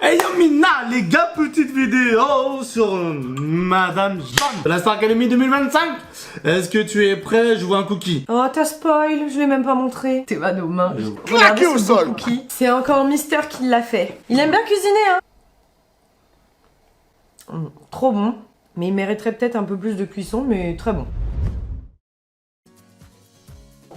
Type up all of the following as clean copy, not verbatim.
Hey yo Mina, les gars, petite vidéo sur Madame Jeanne de la Star Academy 2025. Est-ce que tu es prêt? Je vois un cookie. Oh, t'as spoil, je l'ai même pas montré. T'es va nos mains. Claqué au sol. C'est encore Mister qui l'a fait. Il aime bien cuisiner, hein. Trop bon. Mais il mériterait peut-être un peu plus de cuisson, mais très bon.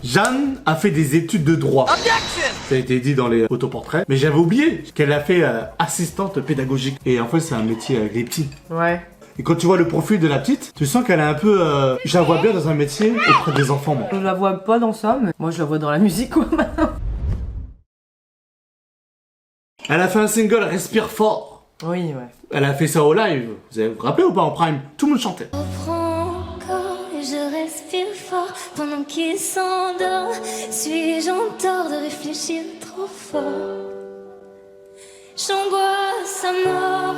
Jeanne a fait des études de droit. Ça a été dit dans les autoportraits. Mais j'avais oublié qu'elle a fait assistante pédagogique. Et en fait, c'est un métier des petits. Ouais. Et quand tu vois le profil de la petite, tu sens qu'elle est un peu... je la vois bien dans un métier auprès des enfants, moi. Je la vois pas dans ça, mais moi je la vois dans la musique, quoi. Elle a fait un single, Respire fort. Oui, ouais. Elle a fait ça au live. Vous vous rappelez ou pas en prime? Tout le monde chantait. Reprends encore et je respire fort pendant qu'il s'endort. Suis-je en tort de réfléchir trop fort? J'angoisse à mort.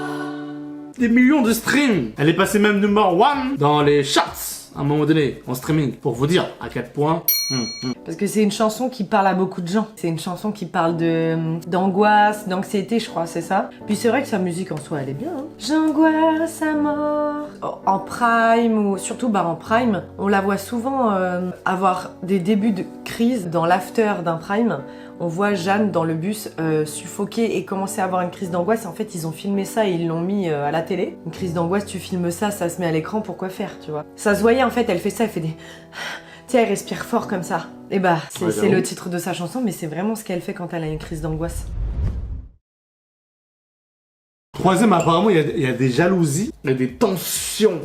Des millions de streams. Elle est passée même numéro 1 dans les charts à un moment donné en streaming. Pour vous dire à quel point. Parce que c'est une chanson qui parle à beaucoup de gens. C'est une chanson qui parle d'angoisse, d'anxiété, je crois, c'est ça. Puis c'est vrai que sa musique en soi, elle est bien. Hein. J'angoisse à mort. En prime, ou surtout en prime, on la voit souvent avoir des débuts de crise dans l'after d'un prime. On voit Jeanne dans le bus suffoquer et commencer à avoir une crise d'angoisse. En fait, ils ont filmé ça et ils l'ont mis à la télé. Une crise d'angoisse, tu filmes ça, ça se met à l'écran, pourquoi faire, tu vois? Ça se voyait, en fait, elle fait ça, elle fait des... Tu sais, elle respire fort comme ça. Et bah, c'est le titre de sa chanson, mais c'est vraiment ce qu'elle fait quand elle a une crise d'angoisse. Troisième, apparemment, il y a des jalousies et des tensions.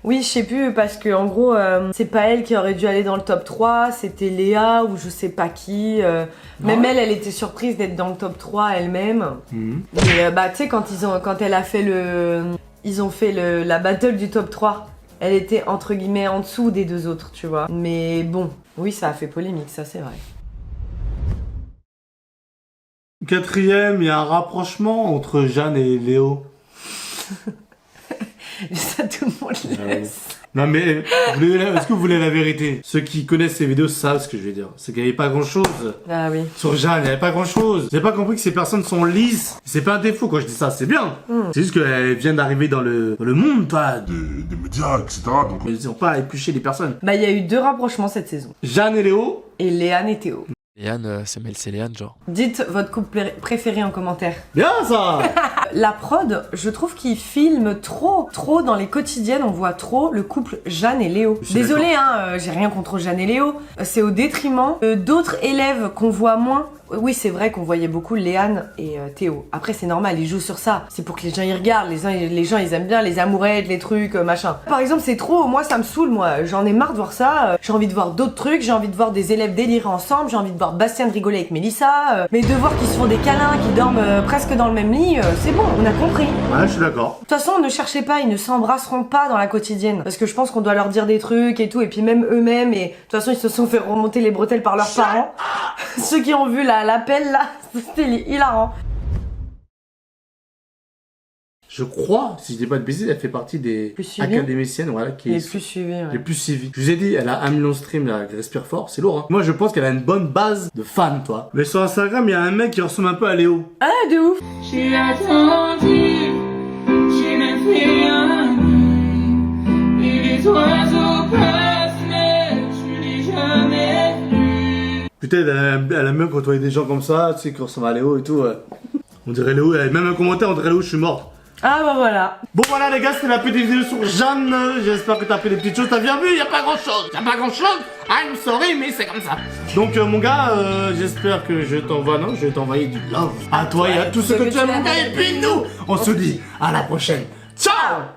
Oui, je sais plus, parce que en gros, c'est pas elle qui aurait dû aller dans le top 3, c'était Léa ou je sais pas qui. Même elle était surprise d'être dans le top 3 elle-même. Mais tu sais, quand elle a fait ils ont fait la battle du top 3, elle était entre guillemets en dessous des deux autres, tu vois. Mais bon, oui, ça a fait polémique, ça c'est vrai. Quatrième, il y a un rapprochement entre Jeanne et Léo. Ça, tout le monde laisse. Non mais, est-ce que vous voulez la vérité? Ceux qui connaissent ces vidéos savent ce que je vais dire. C'est qu'il n'y avait pas grand chose. Ah oui. Sur Jeanne, il n'y avait pas grand chose. J'ai pas compris que ces personnes sont lisses. C'est pas un défaut quand je dis ça, c'est bien. C'est juste qu'elles viennent d'arriver dans le monde, toi. Des médias, etc. Donc... Mais ils n'ont pas épluché les personnes. Bah, il y a eu 2 rapprochements cette saison. Jeanne et Léo. Et Léane et Théo. Léane, c'est Léane, genre. Dites votre couple préféré en commentaire. Bien ça. La prod, je trouve qu'ils filment trop dans les quotidiennes, on voit trop le couple Jeanne et Léo. Désolée, hein, j'ai rien contre Jeanne et Léo. C'est au détriment d'autres élèves qu'on voit moins. Oui, c'est vrai qu'on voyait beaucoup Léane et Théo. Après, c'est normal, ils jouent sur ça. C'est pour que les gens y regardent. Les gens, ils aiment bien les amourettes, les trucs, machin. Par exemple, c'est trop. Moi, ça me saoule, moi. J'en ai marre de voir ça. J'ai envie de voir d'autres trucs. J'ai envie de voir des élèves délirer ensemble. J'ai envie de voir Bastien rigoler avec Mélissa. Mais de voir qu'ils se font des câlins, qu'ils dorment presque dans le même lit, c'est bon, on a compris. Ouais, je suis d'accord. De toute façon, ne cherchez pas, ils ne s'embrasseront pas dans la quotidienne. Parce que je pense qu'on doit leur dire des trucs et tout. Et puis même eux-mêmes, et de toute façon, ils se sont fait remonter les bretelles par leurs parents. Ceux qui ont vu l'appel là, c'était hilarant. Je crois, si je dis pas de bêtises, elle fait partie des académiciennes, voilà, qui les plus suivis, ouais. les plus suivies. Je vous ai dit, elle a 1 million de streams, là, elle respire fort, c'est lourd, hein. Moi, je pense qu'elle a une bonne base de fans, toi. Mais sur Instagram, il y a un mec qui ressemble un peu à Léo. Ah, de ouf. J'ai attendu, j'ai même fait un nid, et les oiseaux passent, mais je l'ai jamais vu. Putain, elle aime bien quand on voit des gens comme ça, tu sais, qui ressemblent à Léo et tout. On dirait Léo, elle a même un commentaire, on dirait Léo, je suis morte. Ah bah voilà. Bon voilà les gars, c'était la petite vidéo sur Jeanne. J'espère que t'as fait des petites choses. T'as bien vu, y a pas grand chose. I'm sorry, mais c'est comme ça. Donc mon gars, j'espère que je vais t'envoyer du love. À toi et à tous ceux que tu aimes, mon gars. Et puis nous, on se dit à la prochaine. Ciao.